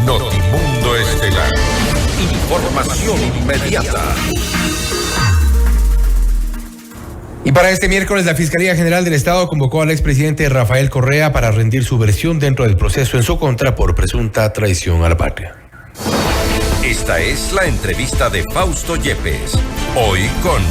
Notimundo Estelar. Información inmediata. Y para este miércoles, la Fiscalía General del Estado convocó al expresidente Rafael Correa para rendir su versión dentro del proceso en su contra por presunta traición a la patria. Esta es la entrevista de Fausto Yepes. Hoy con...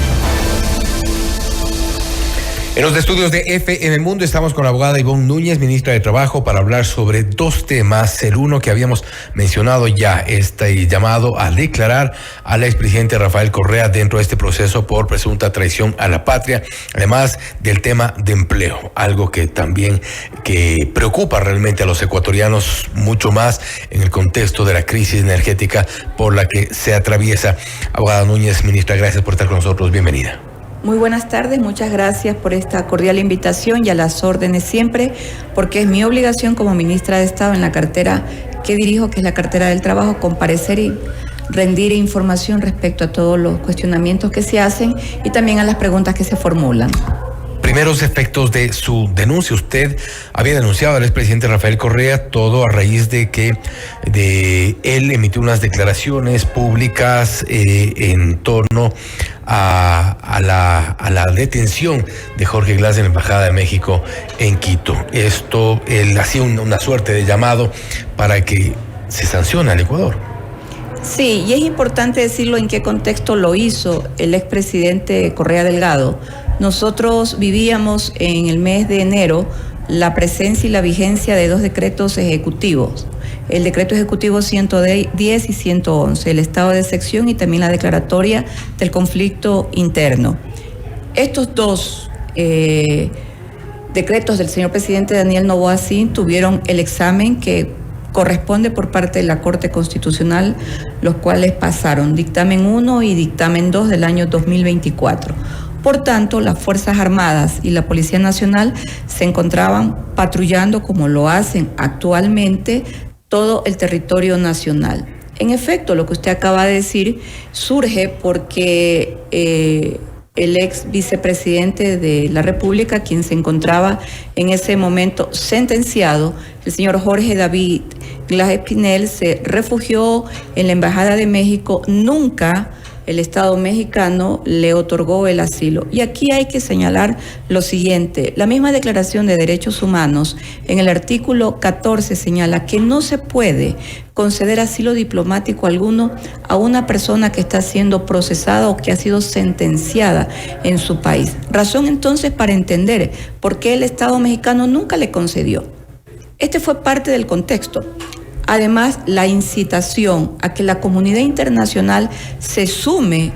En los estudios de FM Mundo estamos con la abogada Ivonne Núñez, ministra de Trabajo, para hablar sobre dos temas. El uno que habíamos mencionado ya, este llamado a declarar al expresidente Rafael Correa dentro de este proceso por presunta traición a la patria, además del tema de empleo, algo que también que preocupa realmente a los ecuatorianos mucho más en el contexto de la crisis energética por la que se atraviesa. Abogada Núñez, ministra, gracias por estar con nosotros. Bienvenida. Muy buenas tardes, muchas gracias por esta cordial invitación y a las órdenes siempre, porque es mi obligación como ministra de Estado en la cartera que dirijo, que es la cartera del trabajo, comparecer y rendir información respecto a todos los cuestionamientos que se hacen y también a las preguntas que se formulan. Primeros efectos de su denuncia. Usted había denunciado al expresidente Rafael Correa, todo a raíz de que él emitió unas declaraciones públicas en torno a la detención de Jorge Glass en la Embajada de México en Quito. Él hacía una suerte de llamado para que se sancione al Ecuador. Sí, y es importante decirlo en qué contexto lo hizo el expresidente Correa Delgado. Nosotros vivíamos en el mes de enero la presencia y la vigencia de dos decretos ejecutivos. El decreto ejecutivo 110 y 111, el estado de excepción y también la declaratoria del conflicto interno. Estos dos decretos del señor presidente Daniel Noboa Sin tuvieron el examen que corresponde por parte de la Corte Constitucional, los cuales pasaron dictamen 1 y dictamen 2 del año 2024. Por tanto, las Fuerzas Armadas y la Policía Nacional se encontraban patrullando, como lo hacen actualmente, todo el territorio nacional. En efecto, lo que usted acaba de decir surge porque el ex vicepresidente de la República, quien se encontraba en ese momento sentenciado, el señor Jorge David Glass Espinel, se refugió en la Embajada de México. Nunca el Estado mexicano le otorgó el asilo. Y aquí hay que señalar lo siguiente: la misma Declaración de Derechos Humanos en el artículo 14 señala que no se puede conceder asilo diplomático alguno a una persona que está siendo procesada o que ha sido sentenciada en su país. Razón entonces para entender por qué el Estado mexicano nunca le concedió. Este fue parte del contexto. Además, la incitación a que la comunidad internacional se sume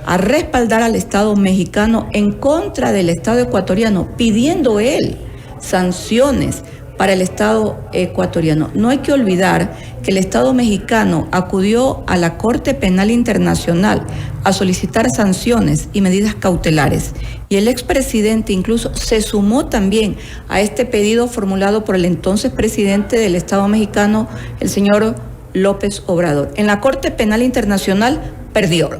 a respaldar al Estado mexicano en contra del Estado ecuatoriano, pidiendo él sanciones para el Estado ecuatoriano. No hay que olvidar que el Estado mexicano acudió a la Corte Penal Internacional a solicitar sanciones y medidas cautelares. Y el expresidente incluso se sumó también a este pedido formulado por el entonces presidente del Estado mexicano, el señor López Obrador. En la Corte Penal Internacional perdió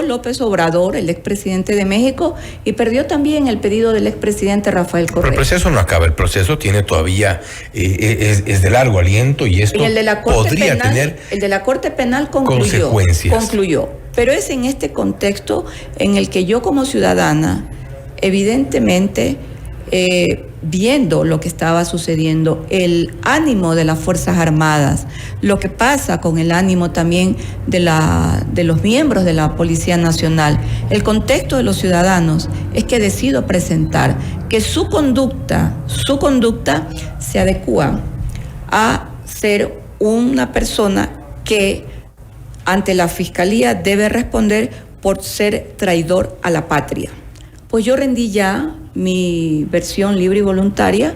López Obrador, el expresidente de México, y perdió también el pedido del expresidente Rafael Correa. Pero el proceso no acaba, el proceso tiene todavía, es de largo aliento y esto podría tener el de la Corte Penal concluyó. Pero es en este contexto en el que yo como ciudadana, evidentemente, viendo lo que estaba sucediendo, el ánimo de las Fuerzas Armadas, lo que pasa con el ánimo también de los miembros de la Policía Nacional, el contexto de los ciudadanos, es que decido presentar que su conducta se adecua a ser una persona que ante la Fiscalía debe responder por ser traidor a la patria. Pues yo rendí ya mi versión libre y voluntaria.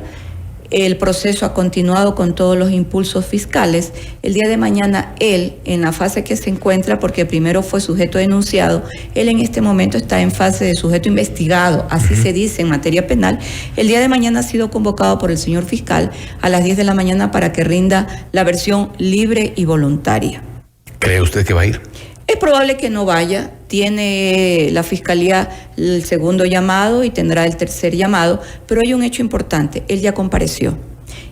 El proceso ha continuado con todos los impulsos fiscales. El día de mañana él, en la fase que se encuentra, porque primero fue sujeto denunciado, él en este momento está en fase de sujeto investigado, así se dice en materia penal. El día de mañana ha sido convocado por el señor fiscal a las 10 de la mañana para que rinda la versión libre y voluntaria. ¿Cree usted que va a ir? Es probable que no vaya. Tiene la Fiscalía el segundo llamado y tendrá el tercer llamado, pero hay un hecho importante: él ya compareció.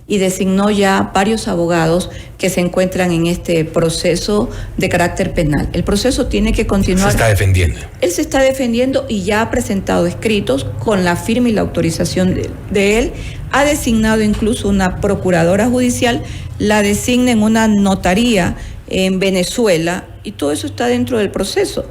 y designó ya varios abogados que se encuentran en este proceso de carácter penal. El proceso tiene que continuar. Se está defendiendo. Él se está defendiendo y ya ha presentado escritos con la firma y la autorización de él. Ha designado incluso una procuradora judicial, la designa en una notaría en Venezuela y todo eso está dentro del proceso.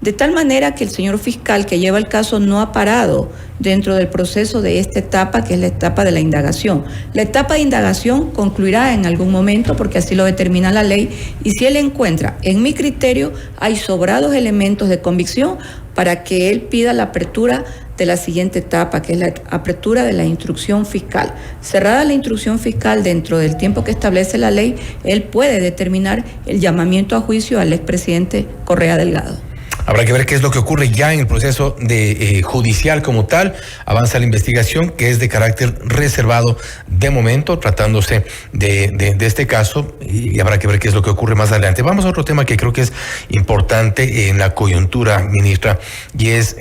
De tal manera que el señor fiscal que lleva el caso no ha parado dentro del proceso de esta etapa, que es la etapa de la indagación. La etapa de indagación concluirá en algún momento, porque así lo determina la ley, y si él encuentra, en mi criterio, hay sobrados elementos de convicción para que él pida la apertura de la siguiente etapa, que es la apertura de la instrucción fiscal. Cerrada la instrucción fiscal dentro del tiempo que establece la ley, él puede determinar el llamamiento a juicio al expresidente Correa Delgado. Habrá que ver qué es lo que ocurre ya en el proceso de judicial como tal. Avanza la investigación, que es de carácter reservado de momento, tratándose de este caso, y habrá que ver qué es lo que ocurre más adelante. Vamos a otro tema que creo que es importante en la coyuntura, ministra, y es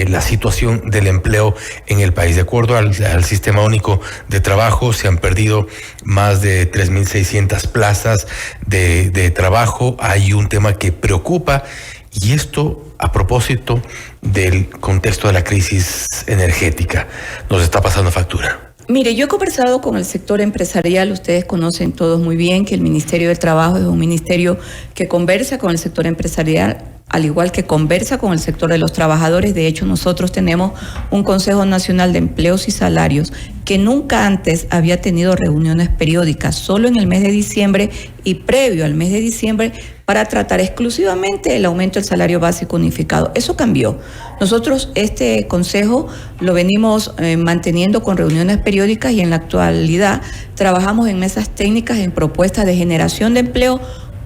la situación del empleo en el país. De acuerdo al Sistema Único de Trabajo, se han perdido más de 3.600 plazas de trabajo. Hay un tema que preocupa, y esto a propósito del contexto de la crisis energética. Nos está pasando factura. Mire, yo he conversado con el sector empresarial. Ustedes conocen todos muy bien que el Ministerio del Trabajo es un ministerio que conversa con el sector empresarial, al igual que conversa con el sector de los trabajadores. De hecho, nosotros tenemos un Consejo Nacional de Empleos y Salarios que nunca antes había tenido reuniones periódicas, solo en el mes de diciembre y previo al mes de diciembre, para tratar exclusivamente el aumento del salario básico unificado. Eso cambió. Nosotros este consejo lo venimos manteniendo con reuniones periódicas y en la actualidad trabajamos en mesas técnicas en propuestas de generación de empleo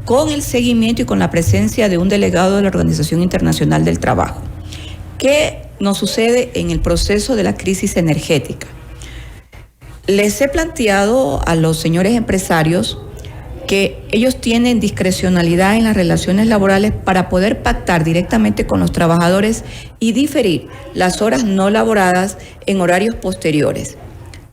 con el seguimiento y con la presencia de un delegado de la Organización Internacional del Trabajo. ¿Qué nos sucede en el proceso de la crisis energética? Les he planteado a los señores empresarios que ellos tienen discrecionalidad en las relaciones laborales para poder pactar directamente con los trabajadores y diferir las horas no laboradas en horarios posteriores.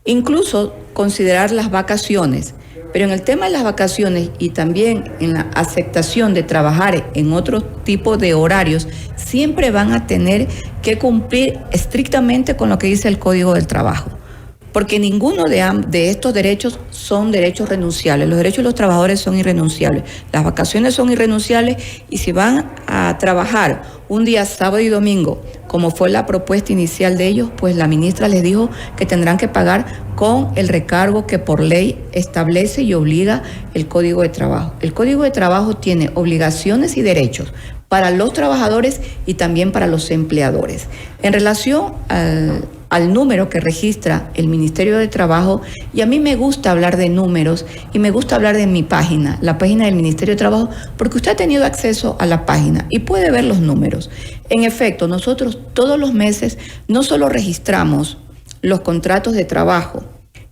Incluso considerar las vacaciones. Pero en el tema de las vacaciones y también en la aceptación de trabajar en otro tipo de horarios, siempre van a tener que cumplir estrictamente con lo que dice el Código del Trabajo. Porque ninguno de estos derechos son derechos renunciables. Los derechos de los trabajadores son irrenunciables. Las vacaciones son irrenunciables y si van a trabajar un día sábado y domingo, como fue la propuesta inicial de ellos, pues la ministra les dijo que tendrán que pagar con el recargo que por ley establece y obliga el Código de Trabajo. El Código de Trabajo tiene obligaciones y derechos para los trabajadores y también para los empleadores. En relación al número que registra el Ministerio de Trabajo, y a mí me gusta hablar de números y me gusta hablar de mi página, la página del Ministerio de Trabajo, porque usted ha tenido acceso a la página y puede ver los números. En efecto, nosotros todos los meses no solo registramos los contratos de trabajo,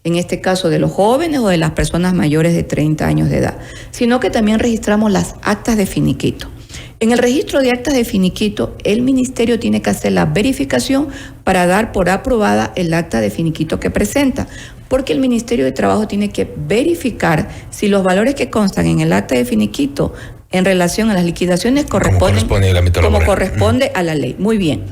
en este caso de los jóvenes o de las personas mayores de 30 años de edad, sino que también registramos las actas de finiquito. En el registro de actas de finiquito, el ministerio tiene que hacer la verificación para dar por aprobada el acta de finiquito que presenta, porque el Ministerio de Trabajo tiene que verificar si los valores que constan en el acta de finiquito en relación a las liquidaciones corresponden como corresponde a la ley. Muy bien.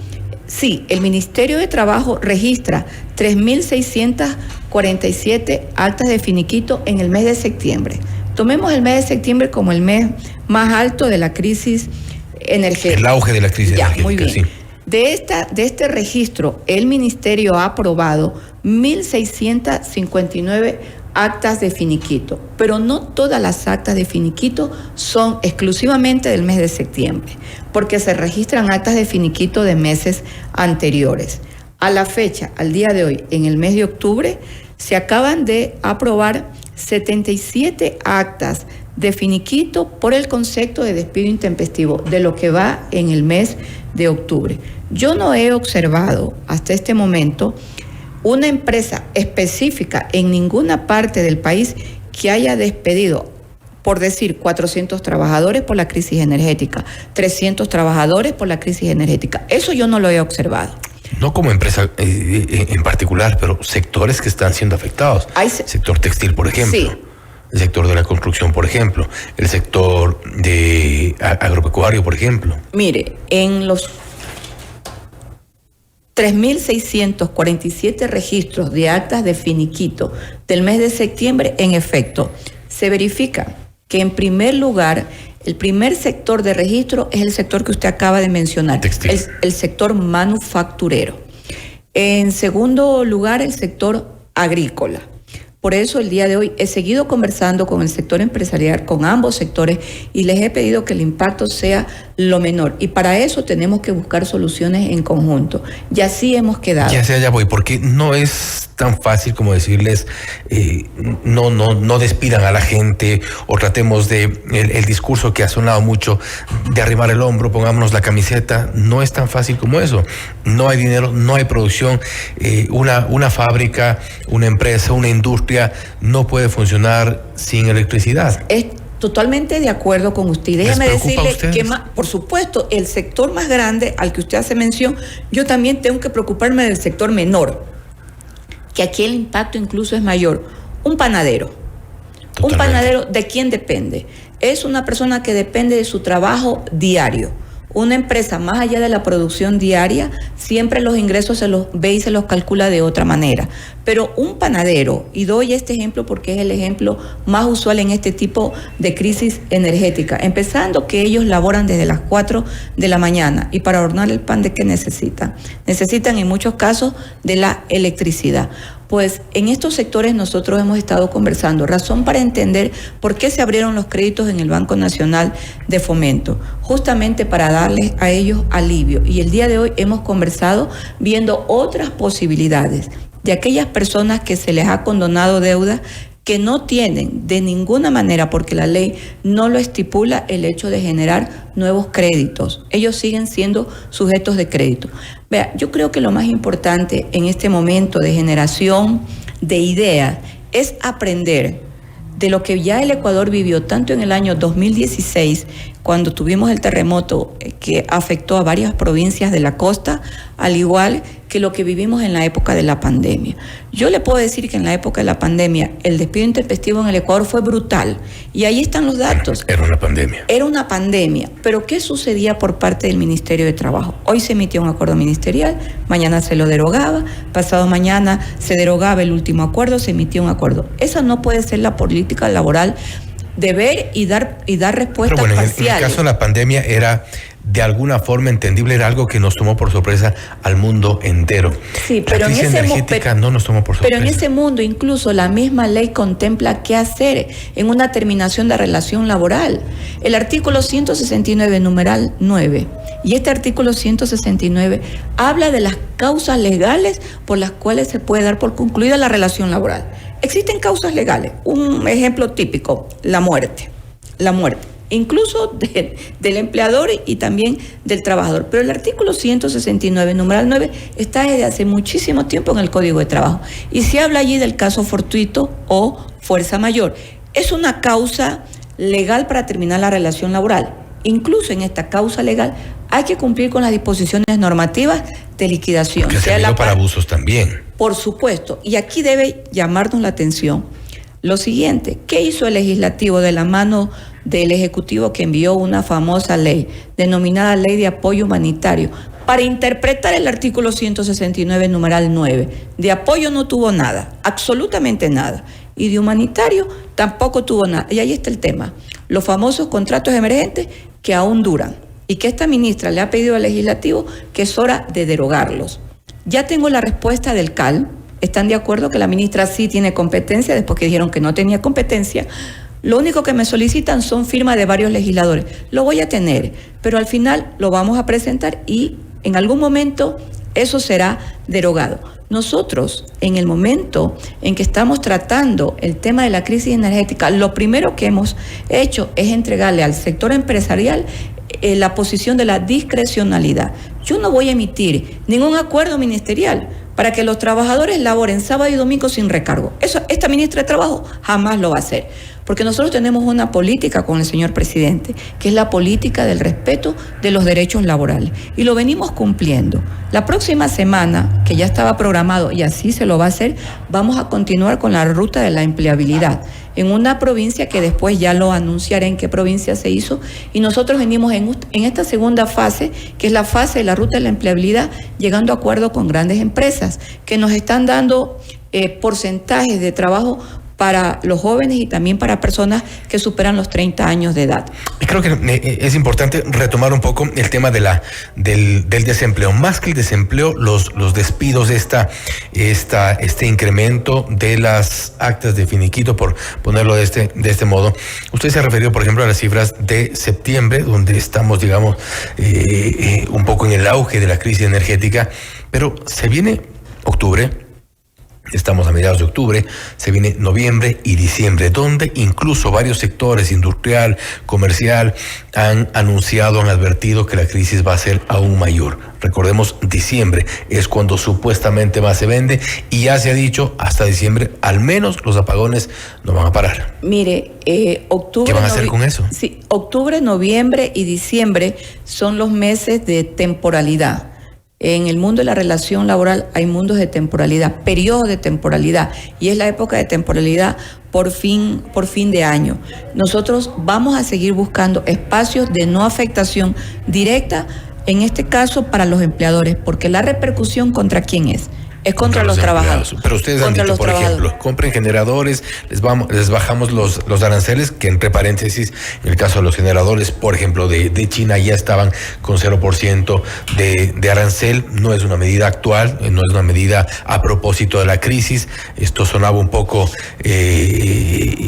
Sí, el Ministerio de Trabajo registra 3.647 actas de finiquito en el mes de septiembre. Tomemos el mes de septiembre como el mes más alto de la crisis energética. El auge de la crisis energética, muy bien. Sí. De este registro, el Ministerio ha aprobado 1.659 actas de finiquito, pero no todas las actas de finiquito son exclusivamente del mes de septiembre, porque se registran actas de finiquito de meses anteriores. A la fecha, al día de hoy, en el mes de octubre, se acaban de aprobar 77 actas de finiquito por el concepto de despido intempestivo de lo que va en el mes de octubre. Yo no he observado hasta este momento una empresa específica en ninguna parte del país que haya despedido, por decir, 400 trabajadores por la crisis energética, 300 trabajadores por la crisis energética. Eso yo no lo he observado. No como empresa en particular, pero sectores que están siendo afectados. Sector textil, por ejemplo. Sí. El sector de la construcción, por ejemplo. El sector de agropecuario, por ejemplo. Mire, en los 3.647 registros de actas de finiquito del mes de septiembre, en efecto, se verifica que en primer lugar, el primer sector de registro es el sector que usted acaba de mencionar, el sector manufacturero. En segundo lugar, el sector agrícola. Por eso el día de hoy he seguido conversando con el sector empresarial, con ambos sectores, y les he pedido que el impacto sea lo menor. Y para eso tenemos que buscar soluciones en conjunto. Y así hemos quedado. Ya voy, porque no es tan fácil como decirles no despidan a la gente o tratemos de el discurso que ha sonado mucho de arrimar el hombro, pongámonos la camiseta. No es tan fácil como eso. No hay dinero, no hay producción. Una fábrica, una empresa, una industria no puede funcionar sin electricidad. Totalmente de acuerdo con usted. Déjeme decirle que, por supuesto, el sector más grande al que usted hace mención, yo también tengo que preocuparme del sector menor, que aquí el impacto incluso es mayor. Un panadero. Totalmente. Un panadero, ¿de quién depende? Es una persona que depende de su trabajo diario. Una empresa, más allá de la producción diaria, siempre los ingresos se los ve y se los calcula de otra manera. Pero un panadero, y doy este ejemplo porque es el ejemplo más usual en este tipo de crisis energética, empezando que ellos laboran desde las 4 de la mañana y para hornear el pan, ¿de qué necesitan? Necesitan en muchos casos de la electricidad. Pues en estos sectores nosotros hemos estado conversando, razón para entender por qué se abrieron los créditos en el Banco Nacional de Fomento, justamente para darles a ellos alivio. Y el día de hoy hemos conversado viendo otras posibilidades de aquellas personas que se les ha condonado deuda, que no tienen de ninguna manera, porque la ley no lo estipula, el hecho de generar nuevos créditos. Ellos siguen siendo sujetos de crédito. Vea, yo creo que lo más importante en este momento de generación de ideas es aprender de lo que ya el Ecuador vivió tanto en el año 2016, cuando tuvimos el terremoto que afectó a varias provincias de la costa, al igual que lo que vivimos en la época de la pandemia. Yo le puedo decir que en la época de la pandemia el despido intempestivo en el Ecuador fue brutal, y ahí están los datos. Era una pandemia. Era una pandemia, pero ¿qué sucedía por parte del Ministerio de Trabajo? Hoy se emitió un acuerdo ministerial, mañana se lo derogaba, pasado mañana se derogaba el último acuerdo, se emitió un acuerdo. Esa no puede ser la política laboral de ver y dar respuestas parciales. En el caso de la pandemia era de alguna forma entendible, era algo que nos tomó por sorpresa al mundo entero. Sí, pero la crisis energética no nos tomó por sorpresa. Pero en ese mundo incluso la misma ley contempla qué hacer en una terminación de relación laboral. El artículo 169, numeral 9, y este artículo 169 habla de las causas legales por las cuales se puede dar por concluida la relación laboral. Existen causas legales. Un ejemplo típico, la muerte. La muerte. Incluso del empleador y también del trabajador. Pero el artículo 169, numeral 9, está desde hace muchísimo tiempo en el Código de Trabajo. Y se habla allí del caso fortuito o fuerza mayor. Es una causa legal para terminar la relación laboral. Incluso en esta causa legal hay que cumplir con las disposiciones normativas de liquidación. Que se ha para abusos también. Por supuesto. Y aquí debe llamarnos la atención lo siguiente. ¿Qué hizo el legislativo de la mano del Ejecutivo, que envió una famosa ley denominada Ley de Apoyo Humanitario para interpretar el artículo 169, numeral 9? De apoyo no tuvo nada, absolutamente nada. Y de humanitario tampoco tuvo nada. Y ahí está el tema. Los famosos contratos emergentes que aún duran y que esta ministra le ha pedido al legislativo que es hora de derogarlos. Ya tengo la respuesta del CAL. ¿Están de acuerdo que la ministra sí tiene competencia después que dijeron que no tenía competencia? Lo único que me solicitan son firmas de varios legisladores. Lo voy a tener, pero al final lo vamos a presentar y en algún momento eso será derogado. Nosotros, en el momento en que estamos tratando el tema de la crisis energética, lo primero que hemos hecho es entregarle al sector empresarial la posición de la discrecionalidad. Yo no voy a emitir ningún acuerdo ministerial para que los trabajadores laboren sábado y domingo sin recargo. Eso, esta ministra de Trabajo jamás lo va a hacer. porque nosotros tenemos una política con el señor presidente, que es la política del respeto de los derechos laborales, y lo venimos cumpliendo. La próxima semana, que ya estaba programado y así se lo va a hacer, vamos a continuar con la ruta de la empleabilidad en una provincia que después ya lo anunciaré en qué provincia se hizo, y nosotros venimos en esta segunda fase, que es la fase de la ruta de la empleabilidad, llegando a acuerdos con grandes empresas que nos están dando porcentajes de trabajo para los jóvenes y también para personas que superan los 30 años de edad. Y creo que es importante retomar un poco el tema del desempleo. Más que el desempleo, los despidos, este incremento de las actas de finiquito, por ponerlo de este modo. Usted se ha referido, por ejemplo, a las cifras de septiembre, donde estamos, digamos, un poco en el auge de la crisis energética, pero se viene octubre. Estamos a mediados de octubre, se viene noviembre y diciembre, donde incluso varios sectores, industrial, comercial, han anunciado, han advertido que la crisis va a ser aún mayor. Recordemos, diciembre es cuando supuestamente más se vende, y ya se ha dicho, hasta diciembre, al menos los apagones no van a parar. Mire, octubre... ¿Qué van a hacer con eso? Sí, octubre, noviembre y diciembre son los meses de temporalidad. En el mundo de la relación laboral hay mundos de temporalidad, periodos de temporalidad, y es la época de temporalidad por fin de año. Nosotros vamos a seguir buscando espacios de no afectación directa, en este caso para los empleadores, porque la repercusión ¿contra quién es? Es contra los trabajadores. Pero ustedes han dicho, por ejemplo, compren generadores, les bajamos los aranceles, que entre paréntesis, en el caso de los generadores, por ejemplo, de China, ya estaban con 0% de arancel. No es una medida actual, no es una medida a propósito de la crisis. Esto sonaba un poco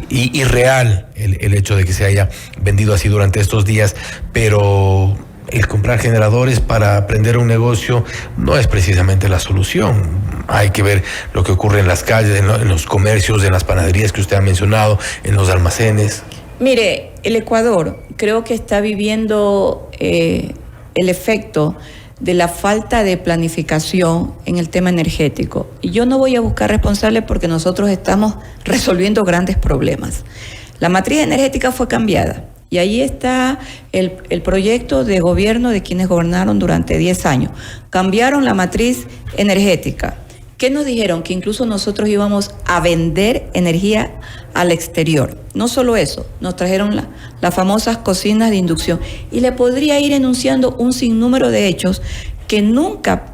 irreal, el hecho de que se haya vendido así durante estos días, pero el comprar generadores para prender un negocio no es precisamente la solución. Hay que ver lo que ocurre en las calles, en los comercios, en las panaderías que usted ha mencionado, en los almacenes. Mire, el Ecuador creo que está viviendo el efecto de la falta de planificación en el tema energético. Y yo no voy a buscar responsables porque nosotros estamos resolviendo grandes problemas. La matriz energética fue cambiada. Y ahí está el proyecto de gobierno de quienes gobernaron durante 10 años. Cambiaron la matriz energética. ¿Qué nos dijeron? Que incluso nosotros íbamos a vender energía al exterior. No solo eso, nos trajeron las famosas cocinas de inducción. Y le podría ir enunciando un sinnúmero de hechos que nunca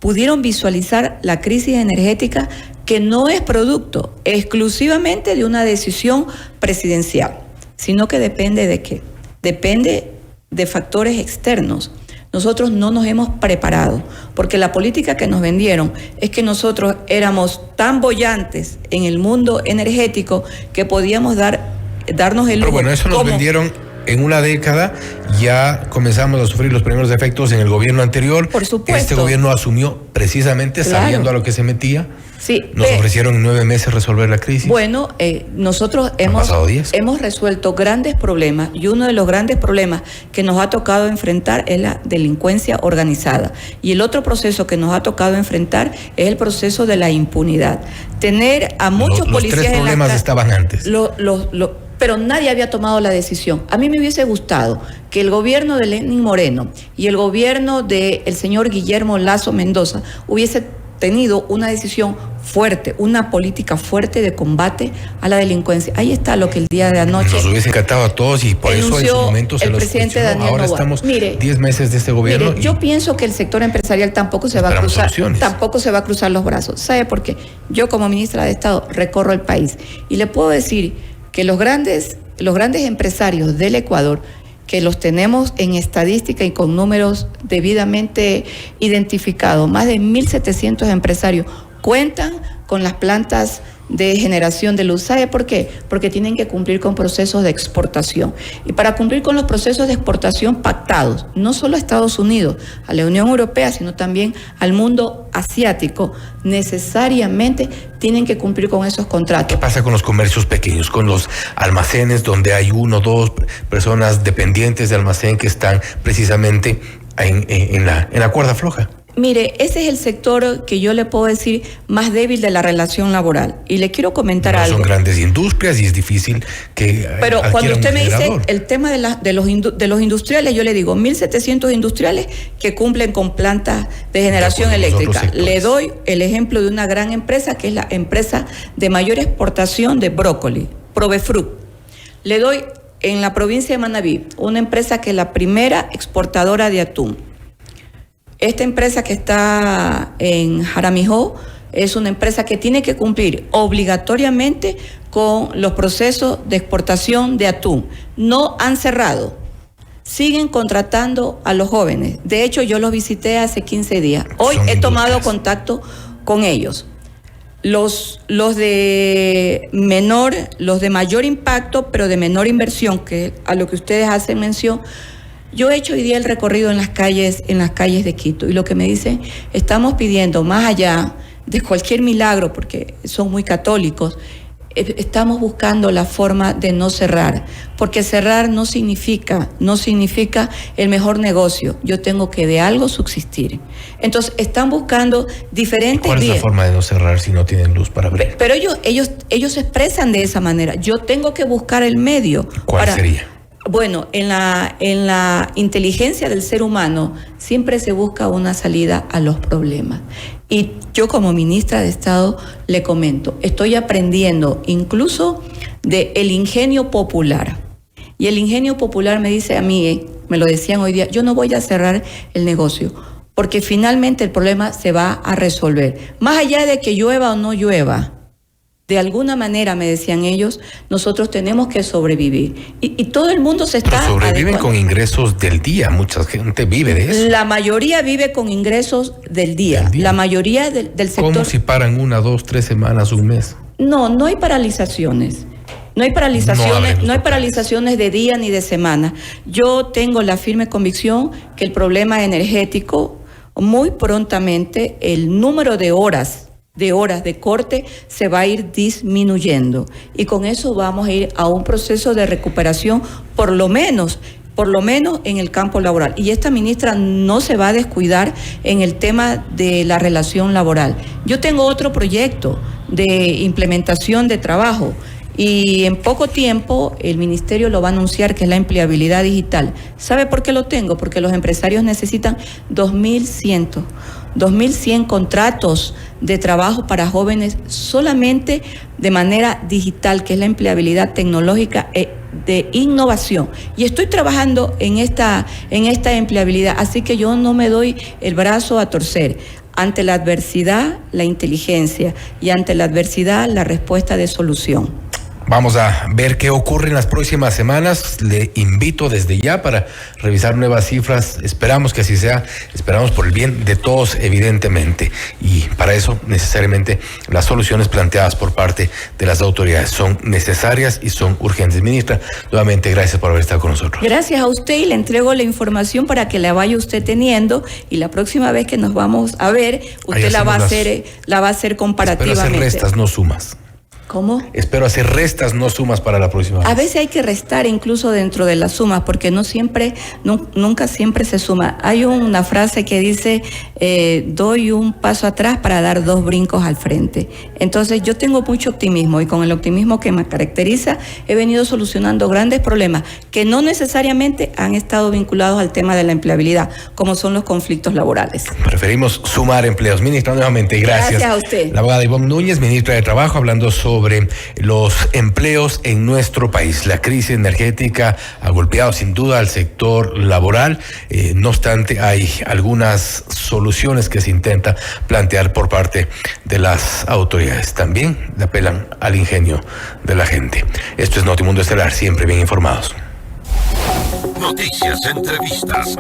pudieron visualizar la crisis energética, que no es producto exclusivamente de una decisión presidencial, sino que depende de qué. Depende de factores externos. Nosotros no nos hemos preparado, porque la política que nos vendieron es que nosotros éramos tan bollantes en el mundo energético que podíamos darnos el lujo. Pero bueno, eso nos vendieron en una década. Ya comenzamos a sufrir los primeros efectos en el gobierno anterior. Por supuesto. Este gobierno asumió precisamente sabiendo a lo que se metía. Sí, nos ofrecieron en 9 meses resolver la crisis. Bueno, nosotros hemos resuelto grandes problemas, y uno de los grandes problemas que nos ha tocado enfrentar es la delincuencia organizada. Y el otro proceso que nos ha tocado enfrentar es el proceso de la impunidad. Tener a muchos policías los tres problemas estaban antes. Pero nadie había tomado la decisión. A mí me hubiese gustado que el gobierno de Lenín Moreno y el gobierno del señor Guillermo Lasso Mendoza hubiese tenido una decisión fuerte, una política fuerte de combate a la delincuencia. Ahí está lo que el día de anoche nos hubiese encantado a todos, y por eso en su momento se el los presidente Daniel Ahora Noboa. estamos 10 meses de este gobierno. Mire, yo pienso que el sector empresarial tampoco se va a cruzar los brazos. ¿Sabe por qué? Yo, como ministra de Estado, recorro el país y le puedo decir que los grandes empresarios del Ecuador, que los tenemos en estadística y con números debidamente identificados, más de 1.700 empresarios cuentan con las plantas de generación de luz. ¿Sabe por qué? Porque tienen que cumplir con procesos de exportación. Y para cumplir con los procesos de exportación pactados, no solo a Estados Unidos, a la Unión Europea, sino también al mundo asiático, necesariamente tienen que cumplir con esos contratos. ¿Qué pasa con los comercios pequeños, con los almacenes donde hay 1 o 2 personas dependientes de almacén que están precisamente en la cuerda floja? Mire, ese es el sector que yo le puedo decir más débil de la relación laboral. Y le quiero comentar algo. Son grandes industrias y es difícil que pero cuando usted me dice generador. el tema de los industriales, yo le digo 1.700 industriales que cumplen con plantas de generación eléctrica. Le doy el ejemplo de una gran empresa que es la empresa de mayor exportación de brócoli, Provefruit. Le doy en la provincia de Manabí una empresa que es la primera exportadora de atún. Esta empresa que está en Jaramijó es una empresa que tiene que cumplir obligatoriamente con los procesos de exportación de atún. No han cerrado, siguen contratando a los jóvenes. De hecho, yo los visité hace 15 días. Hoy he tomado contacto con ellos. Los de mayor impacto, pero de menor inversión, que a lo que ustedes hacen mención. Yo he hecho hoy día el recorrido en las calles de Quito, y lo que me dicen, estamos pidiendo más allá de cualquier milagro, porque son muy católicos, estamos buscando la forma de no cerrar, porque cerrar no significa el mejor negocio. Yo tengo que de algo subsistir. Entonces están buscando diferentes ¿Cuál es vías. la forma de no cerrar si no tienen luz para abrir? Pero ellos se expresan de esa manera. Yo tengo que buscar el medio. ¿Cuál sería? Bueno, en la inteligencia del ser humano siempre se busca una salida a los problemas. Y yo como ministra de Estado le comento, estoy aprendiendo incluso del ingenio popular. Y el ingenio popular me dice a mí, me lo decían hoy día, yo no voy a cerrar el negocio, porque finalmente el problema se va a resolver. Más allá de que llueva o no llueva, de alguna manera, me decían ellos, nosotros tenemos que sobrevivir. Y todo el mundo se está... Pero sobreviven con ingresos del día, mucha gente vive de eso. La mayoría vive con ingresos del día. La mayoría del sector... ¿Cómo si paran 1, 2, 3 semanas, un mes? No hay paralizaciones. No hay paralizaciones de día ni de semana. Yo tengo la firme convicción que el problema energético, muy prontamente, el número de horas de corte se va a ir disminuyendo, y con eso vamos a ir a un proceso de recuperación, por lo menos en el campo laboral. Y esta ministra no se va a descuidar en el tema de la relación laboral. Yo tengo otro proyecto de implementación de trabajo, y en poco tiempo el ministerio lo va a anunciar, que es la empleabilidad digital. ¿Sabe por qué lo tengo? Porque los empresarios necesitan 2.100 contratos de trabajo para jóvenes solamente de manera digital, que es la empleabilidad tecnológica de innovación. Y estoy trabajando en esta empleabilidad, así que yo no me doy el brazo a torcer. Ante la adversidad, la inteligencia, y ante la adversidad, la respuesta de solución. Vamos a ver qué ocurre en las próximas semanas. Le invito desde ya para revisar nuevas cifras. Esperamos que así sea. Esperamos por el bien de todos, evidentemente. Y para eso, necesariamente, las soluciones planteadas por parte de las autoridades son necesarias y son urgentes. Ministra, nuevamente, gracias por haber estado con nosotros. Gracias a usted, y le entrego la información para que la vaya usted teniendo. Y la próxima vez que nos vamos a ver, usted la va a hacer comparativamente. Espero hacer restas, no sumas. ¿Cómo? Espero hacer restas, no sumas, para la próxima vez. A veces hay que restar incluso dentro de las sumas, porque nunca siempre se suma. Hay una frase que dice, doy un paso atrás para dar 2 brincos al frente. Entonces yo tengo mucho optimismo, y con el optimismo que me caracteriza, he venido solucionando grandes problemas que no necesariamente han estado vinculados al tema de la empleabilidad, como son los conflictos laborales. Preferimos sumar empleos. Ministra, nuevamente, gracias. Gracias a usted. La abogada Ivonne Núñez, ministra de Trabajo, hablando sobre los empleos en nuestro país. La crisis energética ha golpeado sin duda al sector laboral. No obstante, hay algunas soluciones que se intenta plantear por parte de las autoridades. También le apelan al ingenio de la gente. Esto es Notimundo Estelar, siempre bien informados. Noticias, entrevistas,